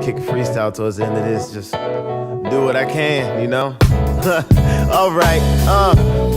kick a freestyle towards the end of this. Just do what I can, you know? Alright,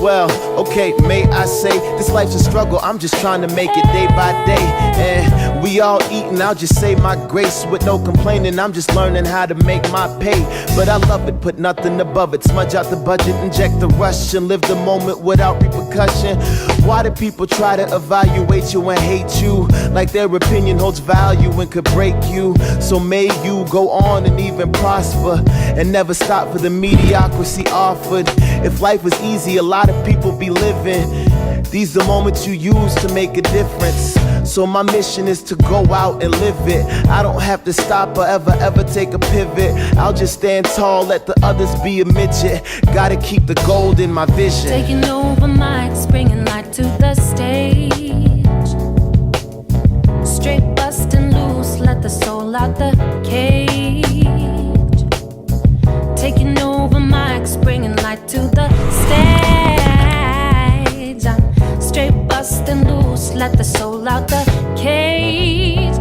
well, okay, may I say, this life's a struggle, I'm just trying to make it day by day. And we all eating, I'll just say my grace with no complaining. I'm just learning how to make my pay. But I love it, put nothing above it. Smudge out the budget, inject the rush, and live the moment without repercussion. Why do people try to evaluate you and hate you? Like their opinion holds value and could break you. So may you go on and even prosper, and never stop for the mediocrity offered. If life was easy, a lot of people be living. These are moments you use to make a difference. So my mission is to go out and live it. I don't have to stop or ever take a pivot. I'll just stand tall, let the others be a midget. Gotta keep the gold in my vision. Taking over mics, bringing light to the stage. Straight busting loose, let the soul out the cage. Taking over mics, bringing light to the stage. I'm straight busting loose, let the soul out the cage.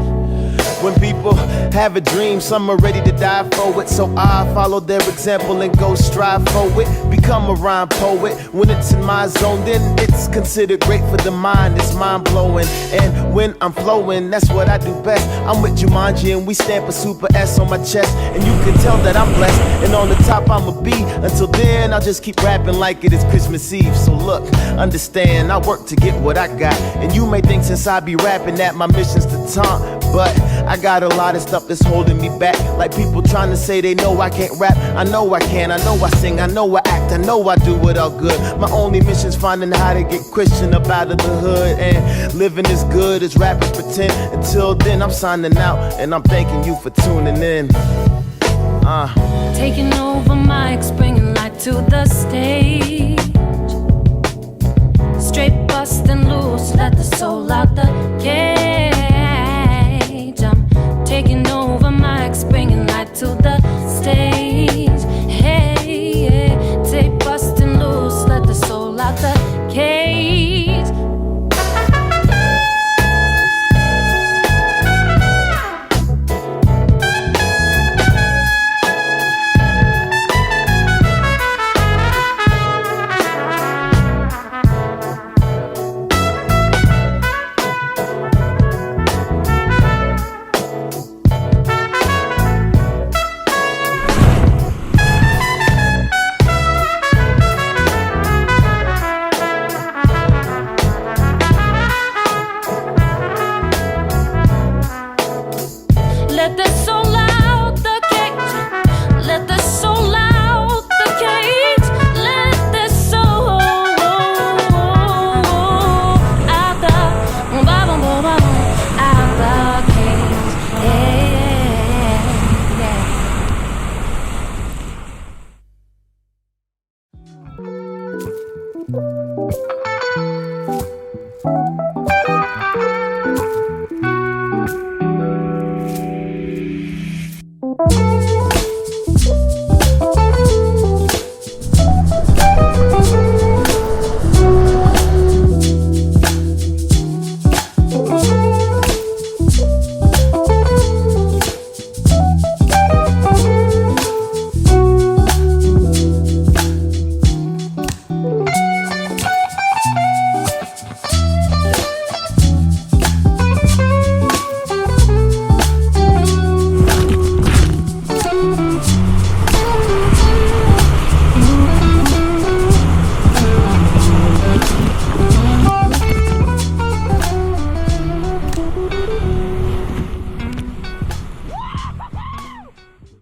When people have a dream, some are ready to die for it. So I follow their example and go strive for it. Become a rhyme poet. When it's in my zone, then it's considered great for the mind. It's mind-blowing. And when I'm flowing, that's what I do best. I'm with Jumanji and we stamp a super S on my chest. And you can tell that I'm blessed. And on the top I'ma be. Until then, I'll just keep rapping like it is Christmas Eve. So look, understand, I work to get what I got. And you may think since I be rapping that my mission's to taunt, but I got a lot of stuff that's holding me back. Like people trying to say they know I can't rap. I know I can, I know I sing, I know I act, I know I do it all good. My only mission's finding how to get Christian up out of the hood. And living as good as rappers pretend. Until then, I'm signing out, and I'm thanking you for tuning in. Taking over mics, bringing light to the stage. Straight busting loose, let the soul out the cage. I'm taking over mics, bringing light to the stage. Hey, yeah. Take busting loose, let the soul out the cage. Let the soul out the cage. Let the soul out the cage. Let the soul out the cage. Yeah.